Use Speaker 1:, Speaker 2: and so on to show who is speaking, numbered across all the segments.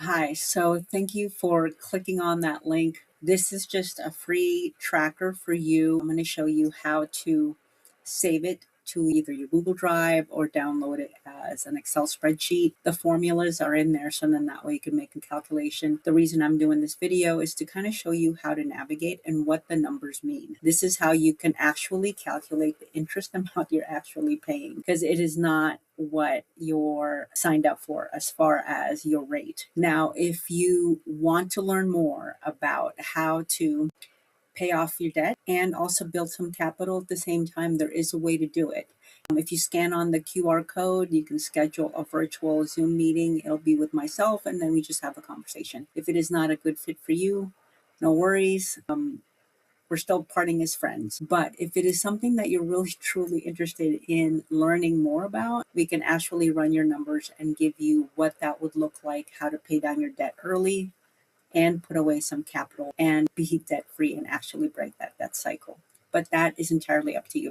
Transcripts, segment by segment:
Speaker 1: Hi, so thank you for clicking on that link. This is just a free tracker for you. I'm going to show you how to save it to either your Google Drive or download it as an Excel spreadsheet. The formulas are in there, so then that way you can make a calculation. The reason I'm doing this video is to kind of show you how to navigate and what the numbers mean. This is how you can actually calculate the interest amount you're actually paying, because it is not what you're signed up for as far as your rate. Now, if you want to learn more about how to pay off your debt and also build some capital at the same time, there is a way to do it. If you scan on the QR code, you can schedule a virtual Zoom meeting. It'll be with myself, and then we just have a conversation. If it is not a good fit for you, no worries. We're still parting as friends. But if it is something that you're really truly interested in learning more about, we can actually run your numbers and give you what that would look like, how to pay down your debt early and put away some capital and be debt free and actually break that debt cycle. But that is entirely up to you.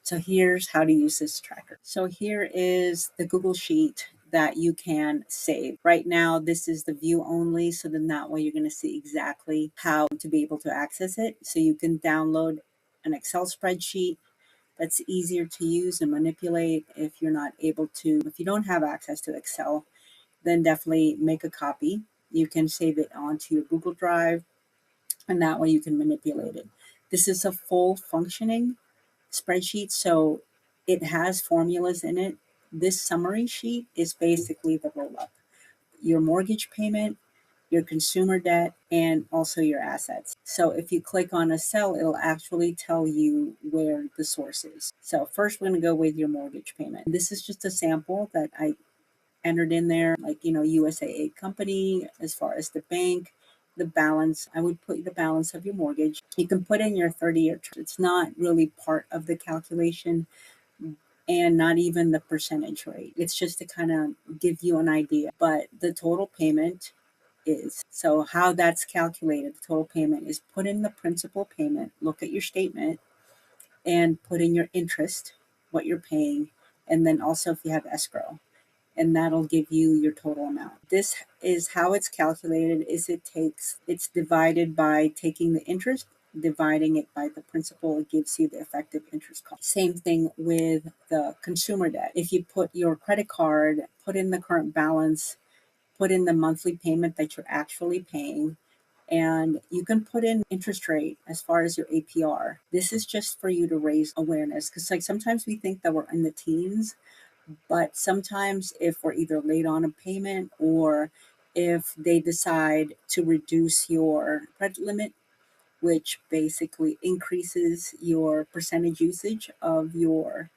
Speaker 1: So here's how to use this tracker. So here is the Google Sheet that you can save. Right now, this is the view only, so then that way you're going to see exactly how to be able to access it. So you can download an Excel spreadsheet that's easier to use and manipulate. If you're not able to, if you don't have access to Excel, then definitely make a copy. You can save it onto your Google Drive, and that way you can manipulate it. This is a full functioning spreadsheet, so it has formulas in it. This summary sheet is basically the roll up: your mortgage payment, your consumer debt, and also your assets. So if you click on a cell, it'll actually tell you where the source is. So first we're going to go with your mortgage payment. This is just a sample that I entered in there, like, USAA company, as far as the bank, the balance. I would put the balance of your mortgage. You can put in your 30-year term. It's not really part of the calculation, and not even the percentage rate. It's just to kind of give you an idea. But the total payment is, so how that's calculated, the total payment is put in the principal payment, look at your statement, and put in your interest, what you're paying, and then also if you have escrow, and that'll give you your total amount. This is how it's calculated. It's divided by taking the interest, dividing it by the principal. It gives you the effective interest cost. Same thing with the consumer debt. If you put your credit card, put in the current balance, put in the monthly payment that you're actually paying, and you can put in interest rate as far as your APR. This is just for you to raise awareness, because like sometimes we think that we're in the teens, but sometimes if we're either late on a payment or if they decide to reduce your credit limit, which basically increases your percentage usage of your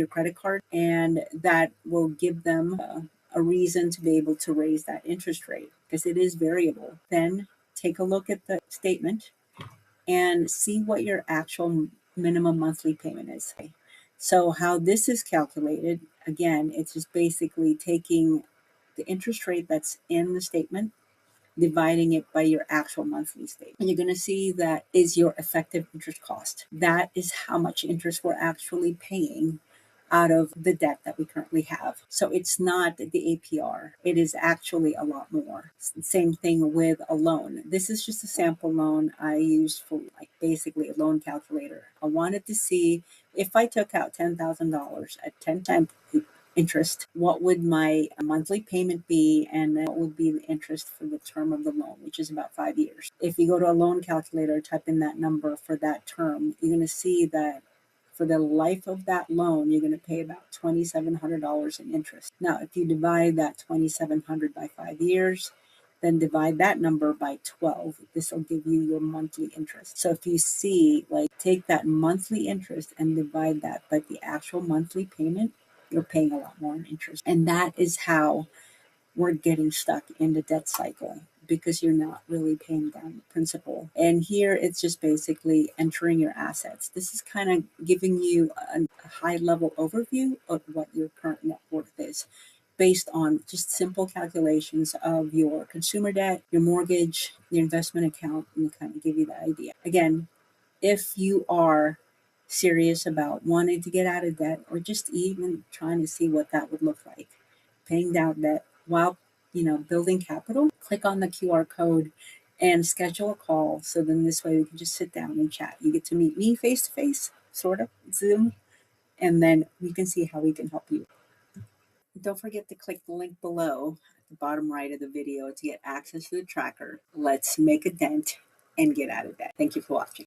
Speaker 1: credit card, and that will give them a reason to be able to raise that interest rate because it is variable. Then take a look at the statement and see what your actual minimum monthly payment is. So how this is calculated, again, it's just basically taking the interest rate that's in the statement, dividing it by your actual monthly statement. And you're going to see that is your effective interest cost. That is how much interest we're actually paying out of the debt that we currently have. So it's not the APR. It is actually a lot more. Same thing with a loan. This is just a sample loan I used for like basically a loan calculator. I wanted to see if I took out $10,000 at 10% interest, what would my monthly payment be, and what would be the interest for the term of the loan, which is about 5 years. If you go to a loan calculator, type in that number for that term, you're going to see that for the life of that loan, you're going to pay about $2,700 in interest. Now, if you divide that $2,700 by 5 years, then divide that number by 12. This will give you your monthly interest. So if you see, like, take that monthly interest and divide that by the actual monthly payment, you're paying a lot more in interest. And that is how we're getting stuck in the debt cycle, because you're not really paying down the principal. And here it's just basically entering your assets. This is kind of giving you a high level overview of what your current net worth is based on just simple calculations of your consumer debt, your mortgage, your investment account, and kind of give you the idea. Again, if you are serious about wanting to get out of debt, or just even trying to see what that would look like, paying down debt while building capital, click on the QR code and schedule a call. So then this way we can just sit down and chat. You get to meet me face to face, sort of, Zoom, and then we can see how we can help you. Don't forget to click the link below at the bottom right of the video to get access to the tracker. Let's make a dent and get out of debt. Thank you for watching.